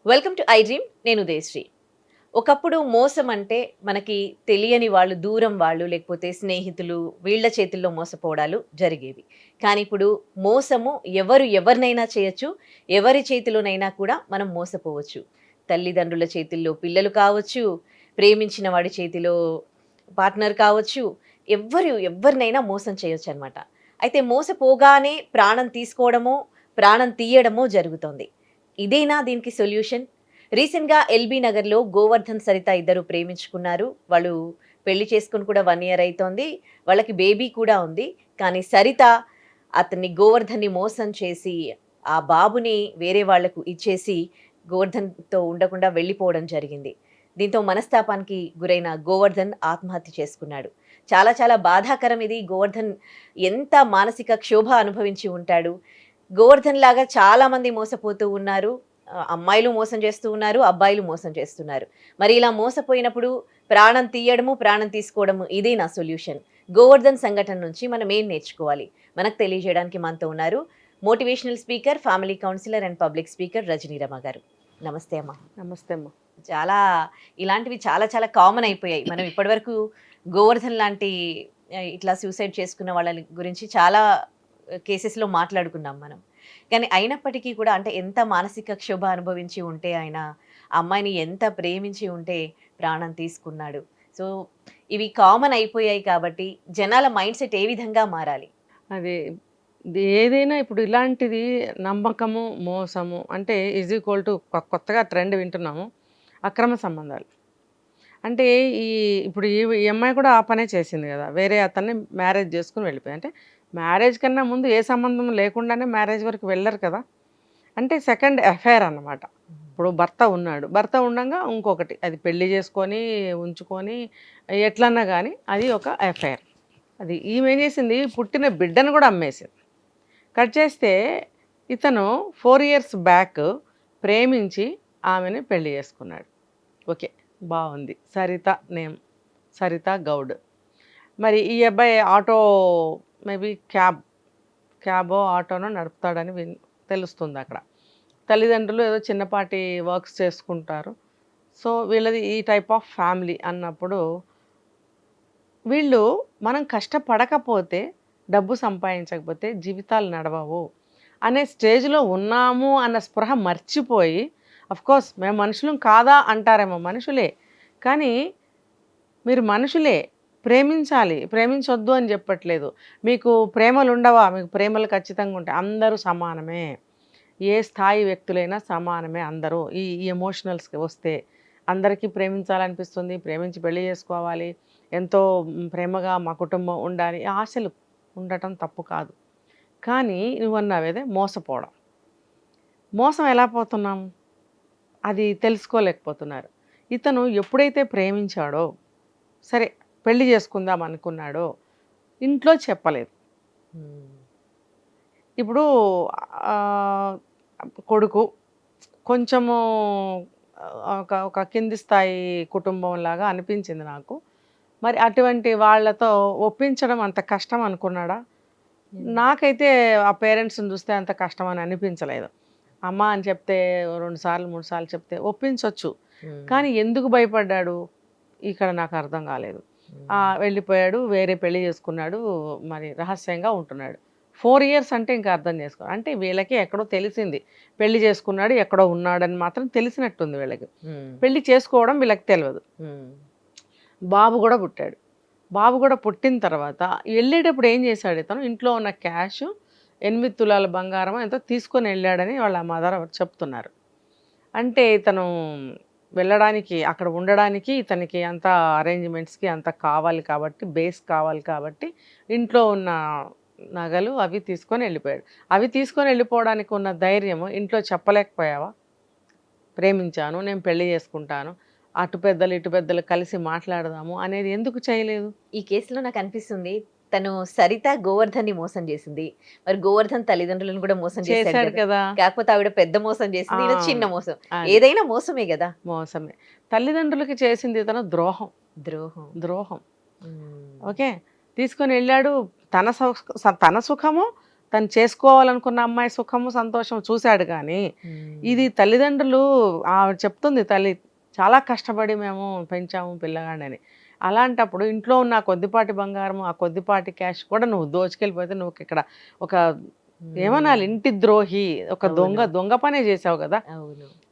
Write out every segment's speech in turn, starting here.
Welcome to I dream. నేను ఉదయశ్రీ. ఒకప్పుడు మోసం అంటే మనకి తెలియని వాళ్ళు, దూరం వాళ్ళు, లేకపోతే స్నేహితులు వీళ్ళ చేతుల్లో మోసపోవడాలు జరిగేవి. కానీ ఇప్పుడు మోసము ఎవరినైనా చేయొచ్చు. ఎవరి చేతిలోనైనా కూడా మనం మోసపోవచ్చు. తల్లిదండ్రుల చేతుల్లో పిల్లలు కావచ్చు, ప్రేమించిన వాడి చేతిలో పార్ట్నర్ కావచ్చు. ఎవరినైనా మోసం చేయొచ్చనమాట. అయితే మోసపోగానే ప్రాణం తీసుకోవడమో, ప్రాణం తీయడమో జరుగుతోంది. ఇదేనా దీనికి సొల్యూషన్? రీసెంట్‌గా ఎల్బీ నగర్‌లో గోవర్ధన్, సరిత ఇద్దరు ప్రేమించుకున్నారు. వాళ్ళు పెళ్లి చేసుకొని కూడా 1 ఇయర్ అయితోంది. వాళ్ళకి బేబీ కూడా ఉంది. కానీ సరిత గోవర్ధన్‌ని మోసం చేసి, ఆ బాబుని వేరే వాళ్ళకు ఇచ్చేసి, గోవర్ధన్‌తో ఉండకుండా వెళ్ళిపోవడం జరిగింది. దీంతో మనస్తాపానికి గురైన గోవర్ధన్ ఆత్మహత్య చేసుకున్నాడు. చాలా చాలా బాధాకరం ఇది. గోవర్ధన్ ఎంత మానసిక క్షోభ అనుభవించి ఉంటాడు. గోవర్ధన్ లాగా చాలామంది మోసపోతూ ఉన్నారు. అమ్మాయిలు మోసం చేస్తూ ఉన్నారు, అబ్బాయిలు మోసం చేస్తున్నారు. మరి ఇలా మోసపోయినప్పుడు ప్రాణం తీయడము, ప్రాణం తీసుకోవడము ఇదే నా సొల్యూషన్. గోవర్ధన్ సంఘటన నుంచి మనం ఏం నేర్చుకోవాలి? మనకు తెలియజేయడానికి మనతో ఉన్నారు motivational speaker, family counsellor and public speaker Rajani Rama గారు. నమస్తే అమ్మ. నమస్తే అమ్మ. చాలా ఇలాంటివి చాలా చాలా కామన్ అయిపోయాయి. మనం ఇప్పటివరకు గోవర్ధన్ లాంటి ఇట్లా సూసైడ్ చేసుకున్న వాళ్ళ గురించి చాలా కేసెస్లో మాట్లాడుకున్నాం మనం. కానీ అయినప్పటికీ కూడా అంటే ఎంత మానసిక క్షోభ అనుభవించి ఉంటే ఆయన ఆ అమ్మాయిని ఎంత ప్రేమించి ఉంటే ప్రాణం తీసుకున్నాడు. సో ఇవి కామన్ అయిపోయాయి కాబట్టి జనాల మైండ్ సెట్ ఏ విధంగా మారాలి? అది ఏదైనా ఇప్పుడు ఇలాంటిది నమ్మకము, మోసము అంటే ఈజ్ ఈక్వల్ టు కొత్తగా ట్రెండ్ వింటున్నాము, అక్రమ సంబంధాలు. అంటే ఇప్పుడు ఈ అమ్మాయి కూడా ఆ పనే చేసింది కదా, వేరే అతన్ని మ్యారేజ్ చేసుకుని వెళ్ళిపోయి. అంటే మ్యారేజ్ కన్నా ముందు ఏ సంబంధం లేకుండానే మ్యారేజ్ వరకు వెళ్ళరు కదా. అంటే సెకండ్ అఫైర్ అన్నమాట. ఇప్పుడు భర్త ఉన్నాడు, భర్త ఉండగా ఇంకొకటి అది పెళ్లి చేసుకొని ఉంచుకొని ఎట్లన్నా కానీ అది ఒక అఫైర్. అది ఈమె ఏం చేసింది, పుట్టిన బిడ్డను కూడా అమ్మేసింది. కట్ చేస్తే ఇతను 4 ఇయర్స్ బ్యాక్ ప్రేమించి ఆమెని పెళ్లి చేసుకున్నాడు. ఓకే, బాగుంది. సరిత నేమ్, సరిత గౌడ్. మరి ఈ అబ్బాయి ఆటో మేబీ క్యాబో ఆటోనో నడుపుతాడని తెలుస్తుంది అక్కడ. తల్లిదండ్రులు ఏదో చిన్నపాటి వర్క్స్ చేసుకుంటారు. సో వీళ్ళది ఈ టైప్ ఆఫ్ ఫ్యామిలీ అన్నప్పుడు వీళ్ళు మనం కష్టపడకపోతే, డబ్బు సంపాదించకపోతే జీవితాలు నడవవు అనే స్టేజ్లో ఉన్నాము అన్న స్పృహ మర్చిపోయి, అఫ్కోర్స్ మేము మనుషులం కాదా అంటారేమో, మనుషులే, కానీ మీరు మనుషులే, ప్రేమించాలి, ప్రేమించొద్దు అని చెప్పట్లేదు. మీకు ప్రేమలు ఉండవా? మీకు ప్రేమలు ఖచ్చితంగా ఉంటాయి. అందరూ సమానమే, ఏ స్థాయి వ్యక్తులైనా సమానమే అందరూ. ఈ ఎమోషనల్స్కి వస్తే అందరికీ ప్రేమించాలనిపిస్తుంది, ప్రేమించి పెళ్లి చేసుకోవాలి, ఎంతో ప్రేమగా మా కుటుంబం ఉండాలి, ఆశలు ఉండటం తప్పు కాదు. కానీ నువ్వన్నావేదే మోసపోవడం. మోసం ఎలా పోతున్నాం అది తెలుసుకోలేకపోతున్నారు. ఇతను ఎప్పుడైతే ప్రేమించాడో, సరే పెళ్లి చేసుకుందాం అనుకున్నాడో, ఇంట్లో చెప్పలేదు. ఇప్పుడు కొడుకు కొంచెము ఒక కింది స్థాయి కుటుంబం లాగా అనిపించింది నాకు. మరి అటువంటి వాళ్ళతో ఒప్పించడం అంత కష్టం అనుకున్నాడా? నాకైతే ఆ పేరెంట్స్ని చూస్తే అంత కష్టం అని అనిపించలేదు. అమ్మ అని చెప్తే 2 సార్లు 3 సార్లు చెప్తే ఒప్పించవచ్చు. కానీ ఎందుకు భయపడ్డాడు ఇక్కడ నాకు అర్థం కాలేదు. వెళ్ళిపోయాడు, వేరే పెళ్లి చేసుకున్నాడు, మరి రహస్యంగా ఉంటున్నాడు. 4 ఇయర్స్ అంటే ఇంకా అర్థం చేసుకో, అంటే వీళ్ళకి ఎక్కడో తెలిసింది, పెళ్లి చేసుకున్నాడు ఎక్కడో ఉన్నాడని మాత్రం తెలిసినట్టుంది వీళ్ళకి. పెళ్లి చేసుకోవడం వీళ్ళకి తెలియదు. బాబు కూడా పుట్టాడు. బాబు కూడా పుట్టిన తర్వాత వెళ్ళేటప్పుడు ఏం చేశాడు, ఇతను ఇంట్లో ఉన్న క్యాష్ 8 తులాల బంగారం ఎంతో తీసుకొని వెళ్ళాడని వాళ్ళ మదర్ చెప్తున్నారు. అంటే ఇతను వెళ్ళడానికి, అక్కడ ఉండడానికి ఇతనికి అంత అరేంజ్మెంట్స్కి అంత కావాలి కాబట్టి, బేస్ కావాలి కాబట్టి ఇంట్లో ఉన్న నగలు అవి తీసుకొని వెళ్ళిపోయాడు. అవి తీసుకొని వెళ్ళిపోవడానికి ఉన్న ధైర్యము ఇంట్లో చెప్పలేకపోయావా? ప్రేమించాను, నేను పెళ్లి చేసుకుంటాను, అటు పెద్దలు ఇటు పెద్దలు కలిసి మాట్లాడదాము అనేది ఎందుకు చేయలేదు? ఈ కేసులో నాకు అనిపిస్తుంది తను సరిత గోవర్ధన్ని మోసం చేసింది. మరి గోవర్ధన్ తల్లిదండ్రులను కూడా మోసం చేశాడు కదా. కాకపోతే ఆవిడ పెద్ద మోసం చేసింది, ఈయన చిన్న మోసం. ఏదైనా మోసమే కదా. మోసమే. తల్లిదండ్రులకి చేసింది తన ద్రోహం. ద్రోహం. ఓకే, తీసుకొని వెళ్ళాడు. తన సుఖము తను చేసుకోవాలనుకున్న అమ్మాయి సుఖము సంతోషం చూశాడు కానీ ఇది తల్లిదండ్రులు ఆవిడ చెప్తుంది తల్లి చాలా కష్టపడి మేము పెంచాము పిల్లగాడని. అలాంటప్పుడు ఇంట్లో ఉన్న ఆ కొద్దిపాటి బంగారం ఆ కొద్దిపాటి క్యాష్ కూడా నువ్వు దోచుకెళ్ళిపోతే నువ్వు ఇక్కడ ఒక ఏమనాలి ఇంటి ద్రోహి, ఒక దొంగ పనే చేసావు కదా.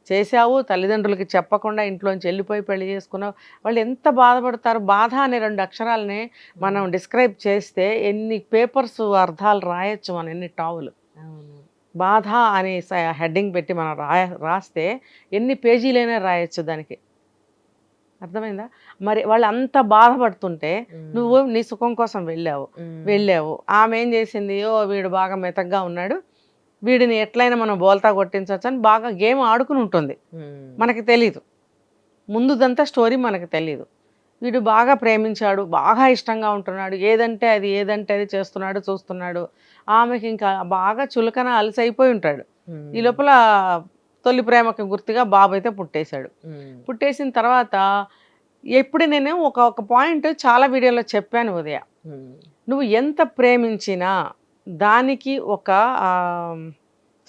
చేసావు, తల్లిదండ్రులకి చెప్పకుండా ఇంట్లోంచి వెళ్ళిపోయి పెళ్లి చేసుకున్నావు. వాళ్ళు ఎంత బాధపడతారు. బాధ అనే 2 అక్షరాలని మనం డిస్క్రైబ్ చేస్తే ఎన్ని పేపర్స్ అర్థాలు రాయొచ్చు మనం, ఎన్ని టావులు. బాధ అని హెడ్డింగ్ పెట్టి మనం రాస్తే ఎన్ని పేజీలైనా రాయొచ్చు దానికి. అర్థమైందా? మరి వాళ్ళు అంత బాధపడుతుంటే నువ్వు నీ సుఖం కోసం వెళ్ళావు. ఆమె ఏం చేసింది, వీడు బాగా మెతగ్గా ఉన్నాడు, వీడిని ఎట్లయినా మనం బోల్తా కొట్టించవచ్చు అని బాగా గేమ్ ఆడుకుని ఉంటుంది. మనకి తెలీదు, ముందుదంతా స్టోరీ మనకు తెలీదు. వీడు బాగా ప్రేమించాడు, బాగా ఇష్టంగా ఉంటున్నాడు, ఏదంటే అది చేస్తున్నాడు చూస్తున్నాడు. ఆమెకి ఇంకా బాగా చులకన అలసైపోయి ఉంటాడు. ఈ లోపల తొలి ప్రేమకి గుర్తుగా బాబు అయితే పుట్టేశాడు. పుట్టేసిన తర్వాత ఎప్పుడు నేను ఒక పాయింట్ చాలా వీడియోలో చెప్పాను ఉదయ, నువ్వు ఎంత ప్రేమించినా దానికి ఒక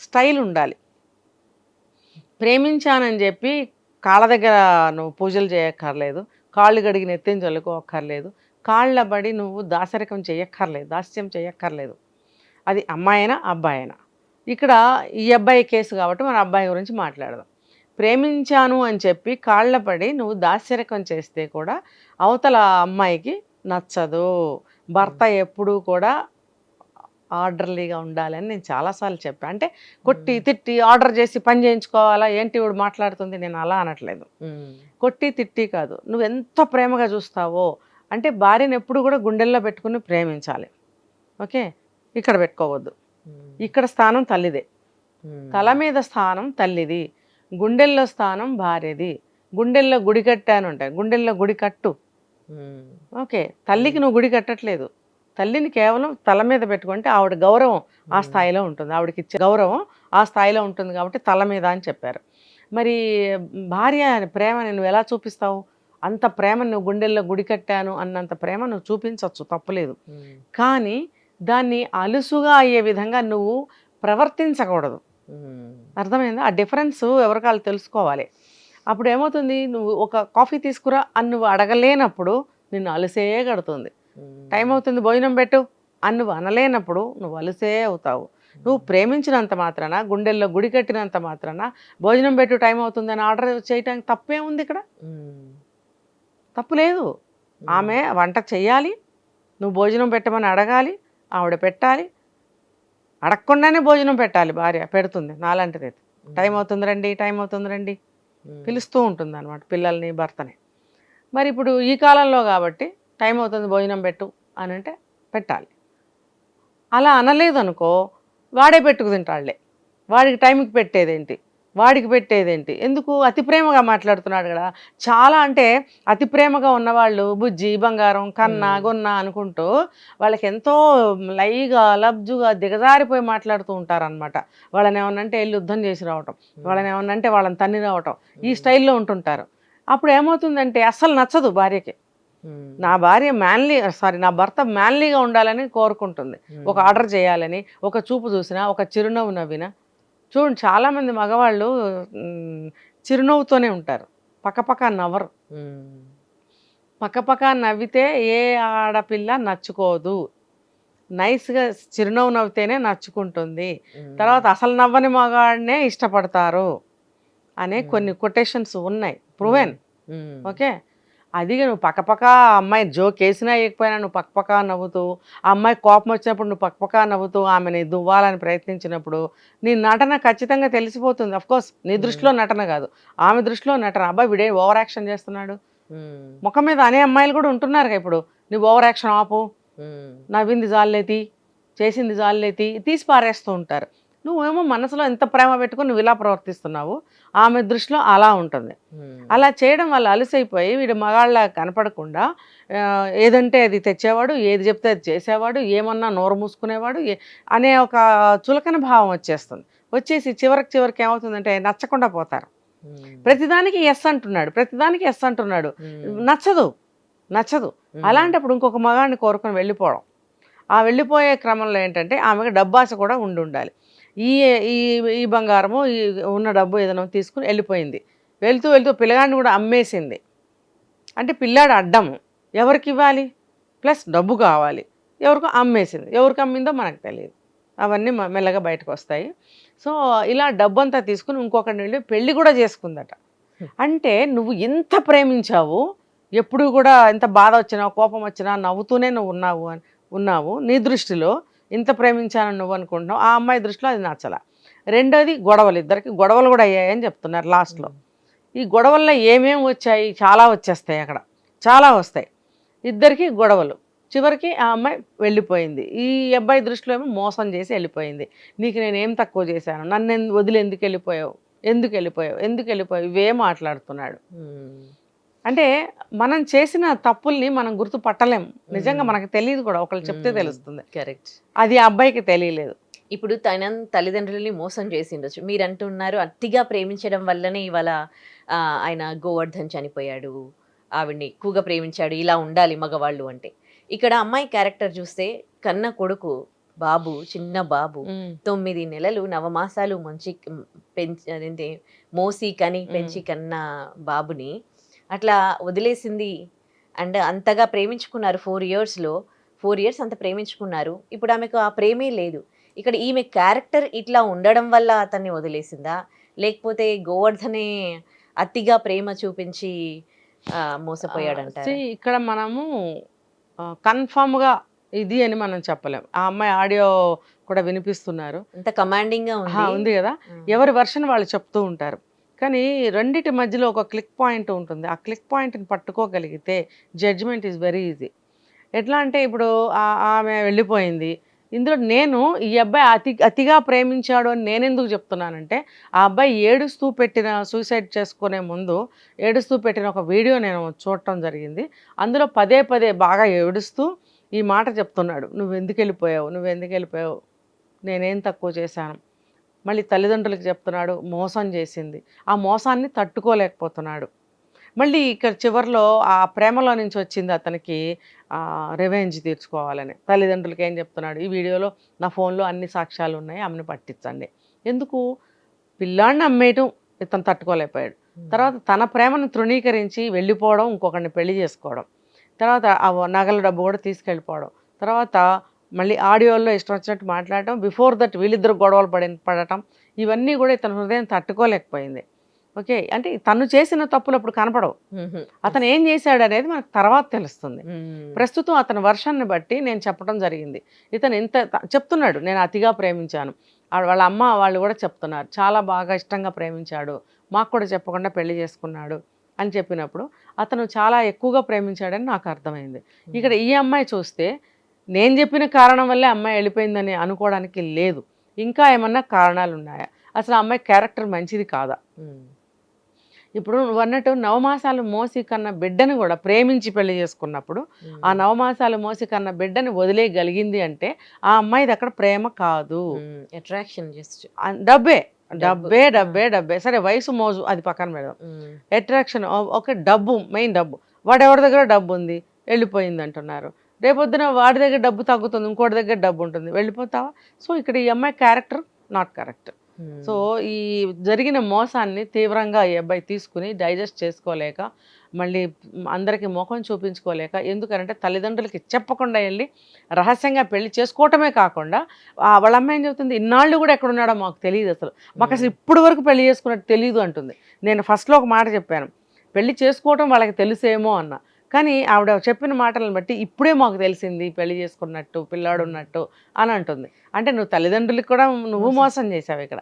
స్టైల్ ఉండాలి. ప్రేమించానని చెప్పి కాళ్ళ దగ్గర నువ్వు పూజలు చేయక్కర్లేదు, కాళ్ళు గడిగి నెత్తిని చల్లుకోక్కర్లేదు, కాళ్ళ బడి నువ్వు దాసరికం దాస్యం చేయక్కర్లేదు. అది అమ్మాయినా అబ్బాయినా. ఇక్కడ ఈ అబ్బాయి కేసు కాబట్టి మన అబ్బాయి గురించి మాట్లాడదాం. ప్రేమించాను అని చెప్పి కాళ్ళ పడి నువ్వు దాస్యరకం చేస్తే కూడా అవతల అమ్మాయికి నచ్చదు. భర్త ఎప్పుడూ కూడా ఆర్డర్లీగా ఉండాలని నేను చాలాసార్లు చెప్పాను. అంటే కొట్టి తిట్టి ఆర్డర్ చేసి పని చేయించుకోవాలా ఏంటి ఇవిడు మాట్లాడుతుంది, నేను అలా అనట్లేదు. కొట్టి తిట్టి కాదు, నువ్వు ఎంత ప్రేమగా చూస్తావో. అంటే భార్యను ఎప్పుడు కూడా గుండెల్లో పెట్టుకుని ప్రేమించాలి. ఓకే, ఇక్కడ పెట్టుకోవద్దు. ఇక్కడ స్థానం తల్లిదే, తల మీద స్థానం తల్లిది, గుండెల్లో స్థానం భార్యది. గుండెల్లో గుడి కట్టాను ఉంటాయి, గుండెల్లో గుడి కట్టు. ఓకే, తల్లికి నువ్వు గుడి కట్టట్లేదు, తల్లిని కేవలం తల మీద పెట్టుకుంటే ఆవిడ గౌరవం ఆ స్థాయిలో ఉంటుంది, ఆవిడకి ఇచ్చే గౌరవం ఆ స్థాయిలో ఉంటుంది కాబట్టి తల మీద అని చెప్పారు. మరి భార్య ప్రేమని నువ్వు ఎలా చూపిస్తావు? అంత ప్రేమ నువ్వు గుండెల్లో గుడి కట్టాను అన్నంత ప్రేమ నువ్వు చూపించవచ్చు, తప్పులేదు. కానీ దాన్ని అలుసుగా అయ్యే విధంగా నువ్వు ప్రవర్తించకూడదు. అర్థమైందా? ఆ డిఫరెన్స్ ఎవరికాళ్ళు తెలుసుకోవాలి. అప్పుడు ఏమవుతుంది, నువ్వు ఒక కాఫీ తీసుకురా అని నువ్వు అడగలేనప్పుడు నిన్ను అలసే కడుతుంది. టైం అవుతుంది భోజనం పెట్టు అని నువ్వు అనలేనప్పుడు నువ్వు అలసే అవుతావు. నువ్వు ప్రేమించినంత మాత్రాన, గుండెల్లో గుడి కట్టినంత మాత్రాన భోజనం పెట్టు టైం అవుతుందని ఆర్డర్ చేయటానికి తప్పే ఉంది? ఇక్కడ తప్పు లేదు. ఆమె వంట చెయ్యాలి, నువ్వు భోజనం పెట్టమని అడగాలి, ఆవిడ పెట్టాలి. అడగకుండానే భోజనం పెట్టాలి, భార్య పెడుతుంది. నాలాంటిది టైం అవుతుంది రండి పిలుస్తూ ఉంటుంది అనమాట పిల్లల్ని భర్తని. మరి ఇప్పుడు ఈ కాలంలో కాబట్టి టైం అవుతుంది భోజనం పెట్టు అని అంటే పెట్టాలి. అలా అనలేదు అనుకో, వాడే పెట్టుకు తింటాడులే, వాడికి టైంకి పెట్టేదేంటి, ఎందుకు అతి ప్రేమగా మాట్లాడుతున్నాడు కదా. చాలా అంటే అతి ప్రేమగా ఉన్నవాళ్ళు బుజ్జి బంగారం కన్నా గొన్న అనుకుంటూ వాళ్ళకి ఎంతో లైగా లబ్జుగా దిగజారిపోయి మాట్లాడుతూ ఉంటారనమాట. వాళ్ళని ఏమన్నంటే వెళ్ళి యుద్ధం చేసి రావటం, వాళ్ళని ఏమన్నంటే వాళ్ళని తన్ని రావటం, ఈ స్టైల్లో ఉంటుంటారు. అప్పుడు ఏమవుతుందంటే అస్సలు నచ్చదు భార్యకి. నా భర్త మ్యాన్లీగా ఉండాలని కోరుకుంటుంది. ఒక ఆర్డర్ చేయాలని, ఒక చూపు చూసినా, ఒక చిరునవ్వు నవ్వినా. చూడండి, చాలామంది మగవాళ్ళు చిరునవ్వుతోనే ఉంటారు, పక్కపక్క నవ్వరు. పక్కపక్క నవ్వితే ఏ ఆడపిల్ల నచ్చుకోదు. నైస్గా చిరునవ్వు నవ్వితేనే నచ్చుకుంటుంది. తర్వాత అసలు నవ్వని మగాడినే ఇష్టపడతారు అనే కొన్ని కొటేషన్స్ ఉన్నాయి, ప్రూవెన్. ఓకే, అది నువ్వు పక్కపక్క అమ్మాయి జోక్ వేసినా వేయకపోయినా నువ్వు పక్కపక్క నవ్వుతూ, ఆ అమ్మాయి కోపం వచ్చినప్పుడు నువ్వు పక్కపక్క నవ్వుతూ ఆమెని దువ్వాలని ప్రయత్నించినప్పుడు నీ నటన ఖచ్చితంగా తెలిసిపోతుంది. అఫ్కోర్స్ నీ దృష్టిలో నటన కాదు, ఆమె దృష్టిలో నటన. అబ్బాయి వీడే ఓవర్ యాక్షన్ చేస్తున్నాడు, ముఖం మీద అనే అమ్మాయిలు కూడా ఉంటున్నారు. ఇప్పుడు నువ్వు ఓవర్ యాక్షన్ ఆపు, నవ్వింది జాలేతి, చేసింది జాలేతి తీసి పారేస్తూ ఉంటారు. నువ్వేమో మనసులో ఎంత ప్రేమ పెట్టుకుని నువ్వు ఇలా ప్రవర్తిస్తున్నావు, ఆమె దృష్టిలో అలా ఉంటుంది. అలా చేయడం వల్ల అలసైపోయి వీడు మగాళ్ళ కనపడకుండా ఏదంటే అది తెచ్చేవాడు, ఏది చెప్తే అది చేసేవాడు, ఏమన్నా నోరు మూసుకునేవాడు అనే ఒక చులకన భావం వచ్చేసి చివరికి ఏమవుతుందంటే నచ్చకుండా పోతారు. ప్రతిదానికి ఎస్ అంటున్నాడు, నచ్చదు. అలాంటప్పుడు ఇంకొక మగాడిని కోరుకొని వెళ్ళిపోవడం. ఆ వెళ్ళిపోయే క్రమంలో ఏంటంటే ఆమెకు డబ్బాస కూడా ఉండాలి. ఈ ఈ ఈ బంగారము ఈ ఉన్న డబ్బు ఏదైనా తీసుకుని వెళ్ళిపోయింది. వెళ్తూ వెళ్తూ పిల్లగాడిని కూడా అమ్మేసింది. అంటే పిల్లాడు అడ్డము, ఎవరికి ఇవ్వాలి, ప్లస్ డబ్బు కావాలి, ఎవరికో అమ్మేసింది, ఎవరికి అమ్మిందో మనకు తెలియదు. అవన్నీ మెల్లగా బయటకు వస్తాయి. సో ఇలా డబ్బంతా తీసుకుని ఇంకొకరిని వెళ్ళి పెళ్ళి కూడా చేసుకుందట. అంటే నువ్వు ఎంత ప్రేమించావు, ఎప్పుడు కూడా ఎంత బాధ వచ్చినా కోపం వచ్చినా నవ్వుతూనే నువ్వు ఉన్నావు నీ దృష్టిలో ఇంత ప్రేమించానని నువ్వు అనుకుంటున్నావు, ఆ అమ్మాయి దృష్టిలో అది నచ్చల. రెండోది గొడవలు, ఇద్దరికి గొడవలు కూడా అయ్యాయని చెప్తున్నారు లాస్ట్లో. ఈ గొడవల్లో ఏమేమి వచ్చాయి, చాలా వచ్చేస్తాయి, అక్కడ చాలా వస్తాయి. ఇద్దరికి గొడవలు, చివరికి ఆ అమ్మాయి వెళ్ళిపోయింది. ఈ అబ్బాయి దృష్టిలో ఏమో మోసం చేసి వెళ్ళిపోయింది. నీకు నేను ఏం తక్కువ చేశాను, నన్ను వదిలి ఎందుకు వెళ్ళిపోయావు ఇవే మాట్లాడుతున్నాడు. అంటే మనం చేసిన తప్పుల్ని మనం గుర్తు పట్టలేం, నిజంగా మనకు తెలియదు కూడా, ఒకళ్ళు చెప్తే తెలుస్తుంది. కరెక్ట్. అది ఆ అబ్బాయికి తెలియలేదు. ఇప్పుడు తన తల్లిదండ్రులని మోసం చేసి ఉండొచ్చు, మీరు అంటున్నారు అతిగా ప్రేమించడం వల్లనే ఇవాళ ఆయన గోవర్ధన్ చనిపోయాడు, ఆవిడ్ని ఎక్కువగా ప్రేమించాడు, ఇలా ఉండాలి మగవాళ్ళు అంటే. ఇక్కడ అమ్మాయి క్యారెక్టర్ చూస్తే కన్న కొడుకు బాబు, చిన్న బాబు 9 నెలలు నవమాసాలు మంచి అదేంటి మోసి కని పెంచి కన్న బాబుని అట్లా వదిలేసింది. అండ్ అంతగా ప్రేమించుకున్నారు 4 ఇయర్స్లో, 4 ఇయర్స్ అంత ప్రేమించుకున్నారు. ఇప్పుడు ఆమెకు ఆ ప్రేమే లేదు. ఇక్కడ ఈమె క్యారెక్టర్ ఇట్లా ఉండడం వల్ల అతన్ని వదిలేసిందా, లేకపోతే గోవర్ధనే అతిగా ప్రేమ చూపించి మోసపోయాడంటారా? ఇక్కడ మనము కన్ఫామ్గా ఇది అని మనం చెప్పలేం. ఆ అమ్మాయి ఆడియో కూడా వినిపిస్తున్నారు, అంత కమాండింగ్ గా ఉంది కదా, ఎవరి వర్షన్ వాళ్ళు చెప్తూ ఉంటారు. కానీ రెండిటి మధ్యలో ఒక క్లిక్ పాయింట్ ఉంటుంది. ఆ క్లిక్ పాయింట్ని పట్టుకోగలిగితే జడ్జ్మెంట్ ఈజ్ వెరీ ఈజీ. ఎట్లా అంటే ఇప్పుడు ఆమె వెళ్ళిపోయింది, ఇందులో నేను ఈ అబ్బాయి అతిగా ప్రేమించాడు అని నేనెందుకు చెప్తున్నానంటే, ఆ అబ్బాయి ఏడుస్తూ పెట్టిన, సూసైడ్ చేసుకునే ముందు ఏడుస్తూ పెట్టిన ఒక వీడియో నేను చూడటం జరిగింది. అందులో పదే పదే బాగా ఏడుస్తూ ఈ మాట చెప్తున్నాడు, నువ్వు ఎందుకు వెళ్ళిపోయావు, నేనేం తక్కువ చేశాను. మళ్ళీ తల్లిదండ్రులకు చెప్తున్నాడు, మోసం చేసింది, ఆ మోసాన్ని తట్టుకోలేకపోతున్నాడు. మళ్ళీ ఇక్కడ చివరిలో ఆ ప్రేమలో నుంచి వచ్చింది అతనికి రివెంజ్ తీర్చుకోవాలని. తల్లిదండ్రులకి ఏం చెప్తున్నాడు, ఈ వీడియోలో నా ఫోన్లో అన్ని సాక్ష్యాలు ఉన్నాయి, ఆమెను పట్టించండి. ఎందుకు, పిల్లాడిని అమ్మేయటం ఇతను తట్టుకోలేకపోయాడు. తర్వాత తన ప్రేమను తృణీకరించి వెళ్ళిపోవడం, ఇంకొకరిని పెళ్లి చేసుకోవడం, తర్వాత ఆ నగల డబ్బు కూడా తీసుకెళ్ళిపోవడం, తర్వాత మళ్ళీ ఆడియోలో ఇష్టం వచ్చినట్టు మాట్లాడటం, బిఫోర్ దట్ వీళ్ళిద్దరు గొడవలు పడటం, ఇవన్నీ కూడా ఇతని హృదయం తట్టుకోలేకపోయింది. ఓకే, అంటే తను చేసిన తప్పులు అప్పుడు కనపడవు, అతను ఏం చేశాడు అనేది మనకు తర్వాత తెలుస్తుంది. ప్రస్తుతం అతని వర్షాన్ని బట్టి నేను చెప్పడం జరిగింది. ఇతను ఎంత చెప్తున్నాడు, నేను అతిగా ప్రేమించాను, వాళ్ళ అమ్మ వాళ్ళు కూడా చెప్తున్నారు చాలా బాగా ఇష్టంగా ప్రేమించాడు, మాకు కూడా చెప్పకుండా పెళ్లి చేసుకున్నాడు అని చెప్పినప్పుడు అతను చాలా ఎక్కువగా ప్రేమించాడని నాకు అర్థమైంది. ఇక్కడ ఈ అమ్మాయి చూస్తే నేను చెప్పిన కారణం వల్లే అమ్మాయి వెళ్ళిపోయిందని అనుకోవడానికి లేదు, ఇంకా ఏమన్నా కారణాలు ఉన్నాయా, అసలు ఆ అమ్మాయి క్యారెక్టర్ మంచిది కాదా. ఇప్పుడు నువ్వు అన్నట్టు నవమాసాలు మోసి కన్న బిడ్డను కూడా ప్రేమించి పెళ్లి చేసుకున్నప్పుడు ఆ నవమాసాలు మోసి కన్న బిడ్డని వదిలేయగలిగింది అంటే ఆ అమ్మాయిది అక్కడ ప్రేమ కాదు, అట్రాక్షన్, డబ్బే డబ్బే డబ్బే డబ్బే. సరే వయసు మోజు అది పక్కన పెడదాం, అట్రాక్షన్ ఒక డబ్బు, మెయిన్ డబ్బు. వాడెవరి దగ్గర డబ్బు ఉంది, వెళ్ళిపోయింది అంటున్నారు. రేపొద్దున వాడి దగ్గర డబ్బు తగ్గుతుంది, ఇంకోటి దగ్గర డబ్బు ఉంటుంది, వెళ్ళిపోతావా. సో ఇక్కడ ఈ అమ్మాయి క్యారెక్టర్ నాట్ కరెక్ట్. సో ఈ జరిగిన మోసాన్ని తీవ్రంగా ఈ అబ్బాయి తీసుకుని డైజెస్ట్ చేసుకోలేక, మళ్ళీ అందరికీ ముఖం చూపించుకోలేక, ఎందుకంటే తల్లిదండ్రులకి చెప్పకుండా వెళ్ళి రహస్యంగా పెళ్లి చేసుకోవటమే కాకుండా వాళ్ళ అమ్మాయి ఏం చెబుతుంది, ఇన్నాళ్ళు కూడా ఎక్కడున్నాడో మాకు తెలియదు, మాకు అసలు ఇప్పుడు వరకు పెళ్లి చేసుకున్నట్టు తెలియదు అంటుంది. నేను ఫస్ట్లో ఒక మాట చెప్పాను, పెళ్లి చేసుకోవటం వాళ్ళకి తెలుసేమో అన్న, కానీ ఆవిడ చెప్పిన మాటలను బట్టి ఇప్పుడే మాకు తెలిసింది పెళ్లి చేసుకున్నట్టు, పిల్లాడు ఉన్నట్టు అని అంటుంది. అంటే నువ్వు తల్లిదండ్రులకు కూడా నువ్వు మోసం చేసావు ఇక్కడ.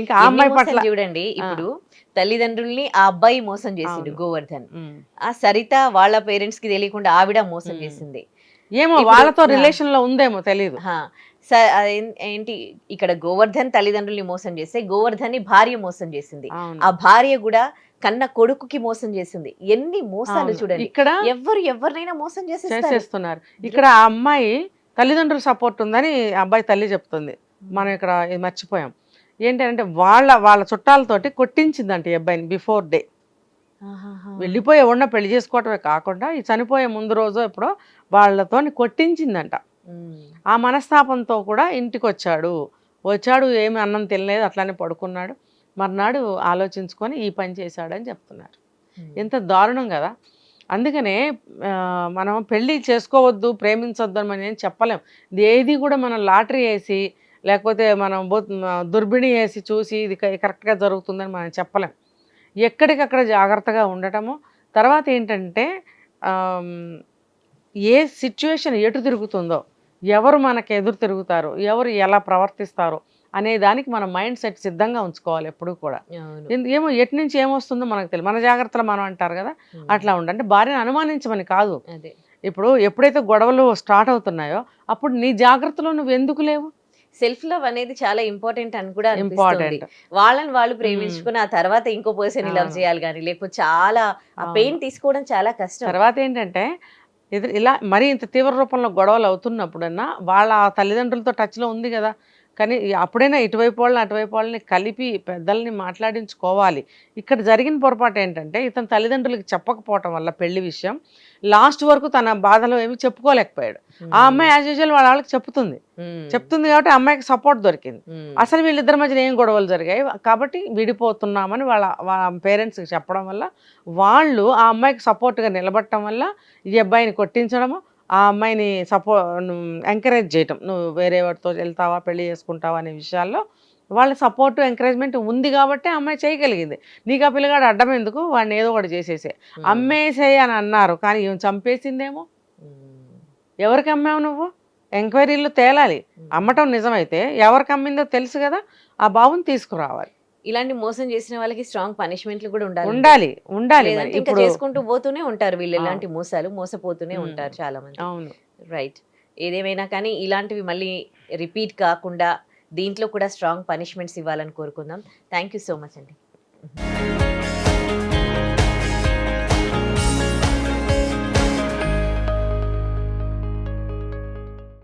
ఇంకా ఆ అమ్మాయి పట్ల చూడండి, ఇప్పుడు తల్లిదండ్రుల్ని ఆ అబ్బాయి మోసం చేసిండు గోవర్ధన్, ఆ సరిత వాళ్ళ పేరెంట్స్ కి తెలియకుండా ఆవిడ మోసం చేసింది. ఏమో వాళ్ళతో రిలేషన్ లో ఉందేమో తెలియదు. ఏంటి, ఇక్కడ గోవర్ధన్ తల్లిదండ్రుల్ని మోసం చేస్తే గోవర్ధన్ ని భార్య మోసం చేసింది, ఆ భార్య కూడా కన్న కొడుకుకి మోసం చేసింది. ఎన్ని మోసాలు చూడండి, ఇక్కడ ఎవరినైనా మోసం చేసేస్తున్నారు. ఇక్కడ ఆ అమ్మాయి తల్లిదండ్రుల సపోర్ట్ ఉందని అబ్బాయి తల్లి చెప్తుంది. మనం ఇక్కడ మర్చిపోయాం ఏంటంటే వాళ్ళ చుట్టాలతోటి కొట్టించిందంట ఈ అబ్బాయిని బిఫోర్ డే. వెళ్ళిపోయి ఎవడన్నా పెళ్లి చేసుకోవటమే కాకుండా ఈ చనిపోయే ముందు రోజు ఎప్పుడో వాళ్ళతో కొట్టించిందంట. ఆ మనస్తాపంతో కూడా ఇంటికి వచ్చాడు ఏమి అన్నం తినలేదు అట్లానే పడుకున్నాడు, మర్నాడు ఆలోచించుకొని ఈ పని చేశాడని చెప్తున్నారు. ఎంత దారుణం కదా. అందుకనే మనం పెళ్ళి చేసుకోవద్దు ప్రేమించొద్దు అని మనం ఏం చెప్పలేం. ఇది ఏది కూడా మనం లాటరీ వేసి లేకపోతే మనం దుర్బిణి వేసి చూసి ఇది కరెక్ట్గా జరుగుతుందని మనం చెప్పలేం. ఎక్కడికక్కడ జాగ్రత్తగా ఉండటము. తర్వాత ఏంటంటే ఏ సిచ్యువేషన్ ఎటు తిరుగుతుందో, ఎవరు మనకు ఎదురు తిరుగుతారో, ఎవరు ఎలా ప్రవర్తిస్తారో అనే దానికి మన మైండ్ సెట్ సిద్ధంగా ఉంచుకోవాలి ఎప్పుడు కూడా. ఏమో ఎటు నుంచి ఏమొస్తుందో మనకు తెలియదు, మన జాగ్రత్తలు మనం అంటారు కదా, అట్లా ఉండండి. అంటే భార్యను అనుమానించమని కాదు. ఇప్పుడు ఎప్పుడైతే గొడవలు స్టార్ట్ అవుతున్నాయో అప్పుడు నీ జాగ్రత్తలో నువ్వు ఎందుకు లేవు? సెల్ఫ్ లవ్ అనేది చాలా ఇంపార్టెంట్ అని కూడా ఇంపార్టెంట్. వాళ్ళని వాళ్ళు ప్రేమించుకుని ఆ తర్వాత ఇంకో పర్సన్ లవ్ చేయాలి కానీ, లేకపోతే చాలా ఆ పెయిన్ తీసుకోవడం చాలా కష్టం. తర్వాత ఏంటంటే ఇలా మరీ ఇంత తీవ్ర రూపంలో గొడవలు అవుతున్నప్పుడన్నా వాళ్ళ తల్లిదండ్రులతో టచ్లో ఉంది కదా, కానీ అప్పుడైనా ఇటువైపు వాళ్ళని అటువైపు వాళ్ళని కలిపి పెద్దల్ని మాట్లాడించుకోవాలి. ఇక్కడ జరిగిన పొరపాటు ఏంటంటే ఇతని తల్లిదండ్రులకి చెప్పకపోవటం వల్ల పెళ్లి విషయం లాస్ట్ వరకు తన బాధలో ఏమి చెప్పుకోలేకపోయాడు. ఆ అమ్మాయి యాజ్ యూజువల్ వాళ్ళకి చెప్తుంది కాబట్టి అమ్మాయికి సపోర్ట్ దొరికింది. అసలు వీళ్ళిద్దరి మధ్యన ఏం గొడవలు జరిగాయి కాబట్టి విడిపోతున్నామని వాళ్ళ పేరెంట్స్కి చెప్పడం వల్ల వాళ్ళు ఆ అమ్మాయికి సపోర్ట్గా నిలబడటం వల్ల ఈ అబ్బాయిని కొట్టించడము, ఆ అమ్మాయిని ఎంకరేజ్ చేయటం, నువ్వు వేరే వాడితో వెళ్తావా పెళ్లి చేసుకుంటావా అనే విషయాల్లో వాళ్ళ సపోర్టు ఎంకరేజ్మెంట్ ఉంది కాబట్టి అమ్మాయి చేయగలిగింది. నీకు ఆ పిల్లగాడు అడ్డం ఎందుకు, వాడిని ఏదో ఒకటి చేసేసే అమ్మేసేయి అని అన్నారు, కానీ ఈమె చంపేసిందేమో. ఎవరికి అమ్మావు నువ్వు? ఎంక్వైరీలో తేలాలి. అమ్మటం నిజమైతే ఎవరికి అమ్మిందో తెలుసు కదా, ఆ బాబుని తీసుకురావాలి. ఇలాంటి మోసం చేసిన వాళ్ళకి స్ట్రాంగ్ పనిష్మెంట్లు కూడా ఉండాలి. ఇంకా చేసుకుంటూ పోతూనే ఉంటారు వీళ్ళు, ఇలాంటి మోసాలు మోసపోతూనే ఉంటారు చాలా మంది. అవును, రైట్. ఏదేమైనా కానీ ఇలాంటివి మళ్ళీ రిపీట్ కాకుండా దీంట్లో కూడా స్ట్రాంగ్ పనిష్మెంట్స్ ఇవ్వాలని కోరుకుందాం. థ్యాంక్ యూ సో మచ్ అండి.